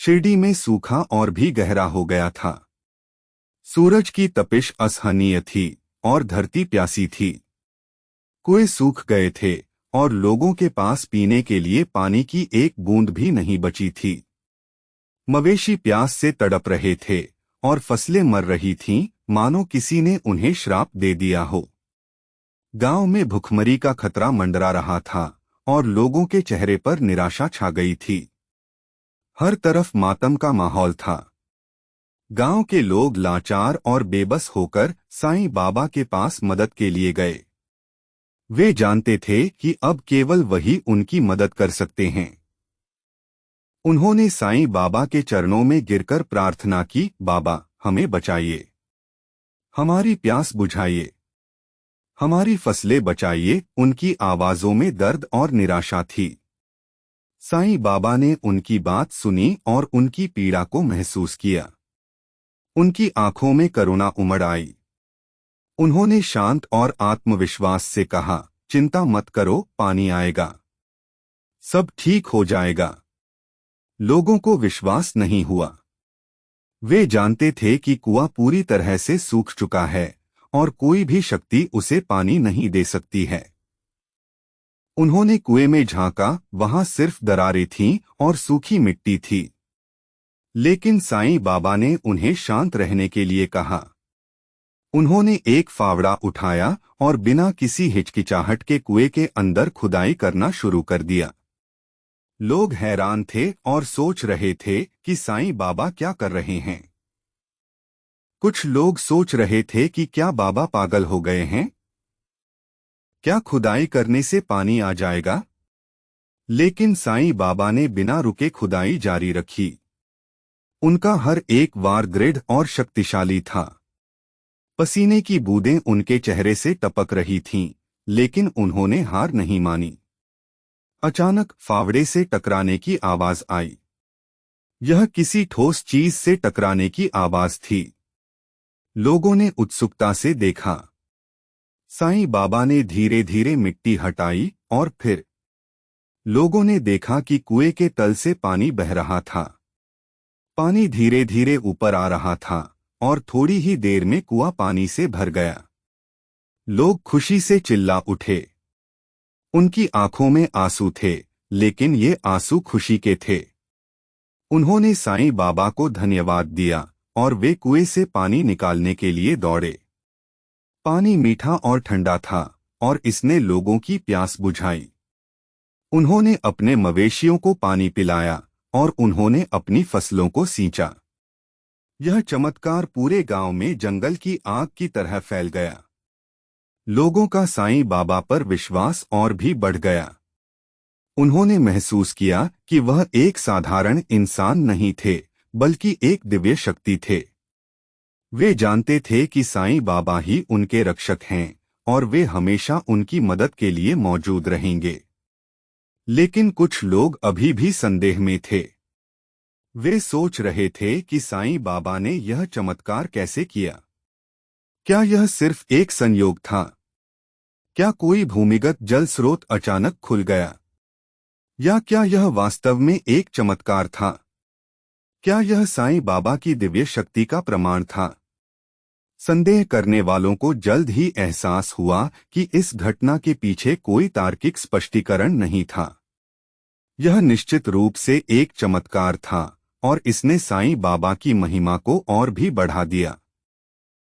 शिरडी में सूखा और भी गहरा हो गया था। सूरज की तपिश असहनीय थी और धरती प्यासी थी। कुएं सूख गए थे और लोगों के पास पीने के लिए पानी की एक बूंद भी नहीं बची थी। मवेशी प्यास से तड़प रहे थे और फसलें मर रही थीं, मानो किसी ने उन्हें श्राप दे दिया हो। गांव में भुखमरी का खतरा मंडरा रहा था और लोगों के चेहरे पर निराशा छा गई थी। हर तरफ मातम का माहौल था। गांव के लोग लाचार और बेबस होकर साईं बाबा के पास मदद के लिए गए। वे जानते थे कि अब केवल वही उनकी मदद कर सकते हैं। उन्होंने साईं बाबा के चरणों में गिरकर प्रार्थना की, बाबा हमें बचाइए, हमारी प्यास बुझाइए, हमारी फसलें बचाइए। उनकी आवाजों में दर्द और निराशा थी। साईं बाबा ने उनकी बात सुनी और उनकी पीड़ा को महसूस किया। उनकी आंखों में करुणा उमड़ आई। उन्होंने शांत और आत्मविश्वास से कहा, चिंता मत करो, पानी आएगा, सब ठीक हो जाएगा। लोगों को विश्वास नहीं हुआ। वे जानते थे कि कुआं पूरी तरह से सूख चुका है और कोई भी शक्ति उसे पानी नहीं दे सकती है। उन्होंने कुएं में झांका, वहां सिर्फ दरारें थीं और सूखी मिट्टी थी। लेकिन साईं बाबा ने उन्हें शांत रहने के लिए कहा। उन्होंने एक फावड़ा उठाया और बिना किसी हिचकिचाहट के कुएं के अंदर खुदाई करना शुरू कर दिया। लोग हैरान थे और सोच रहे थे कि साईं बाबा क्या कर रहे हैं। कुछ लोग सोच रहे थे कि क्या बाबा पागल हो गए हैं? क्या खुदाई करने से पानी आ जाएगा? लेकिन साईं बाबा ने बिना रुके खुदाई जारी रखी। उनका हर एक वार दृढ़ और शक्तिशाली था। पसीने की बूंदें उनके चेहरे से टपक रही थीं, लेकिन उन्होंने हार नहीं मानी। अचानक फावड़े से टकराने की आवाज आई। यह किसी ठोस चीज से टकराने की आवाज थी। लोगों ने उत्सुकता से देखा। साईं बाबा ने धीरे धीरे मिट्टी हटाई और फिर लोगों ने देखा कि कुएं के तल से पानी बह रहा था। पानी धीरे धीरे ऊपर आ रहा था और थोड़ी ही देर में कुआं पानी से भर गया। लोग खुशी से चिल्ला उठे। उनकी आंखों में आंसू थे, लेकिन ये आंसू खुशी के थे। उन्होंने साईं बाबा को धन्यवाद दिया और वे कुएं से पानी निकालने के लिए दौड़े। पानी मीठा और ठंडा था और इसने लोगों की प्यास बुझाई। उन्होंने अपने मवेशियों को पानी पिलाया और उन्होंने अपनी फसलों को सींचा। यह चमत्कार पूरे गांव में जंगल की आग की तरह फैल गया। लोगों का साईं बाबा पर विश्वास और भी बढ़ गया। उन्होंने महसूस किया कि वह एक साधारण इंसान नहीं थे, बल्कि एक दिव्य शक्ति थे। वे जानते थे कि साईं बाबा ही उनके रक्षक हैं और वे हमेशा उनकी मदद के लिए मौजूद रहेंगे। लेकिन कुछ लोग अभी भी संदेह में थे। वे सोच रहे थे कि साईं बाबा ने यह चमत्कार कैसे किया। क्या यह सिर्फ एक संयोग था? क्या कोई भूमिगत जल स्रोत अचानक खुल गया? या क्या यह वास्तव में एक चमत्कार था? क्या यह साईं बाबा की दिव्य शक्ति का प्रमाण था? संदेह करने वालों को जल्द ही एहसास हुआ कि इस घटना के पीछे कोई तार्किक स्पष्टीकरण नहीं था। यह निश्चित रूप से एक चमत्कार था और इसने साईं बाबा की महिमा को और भी बढ़ा दिया।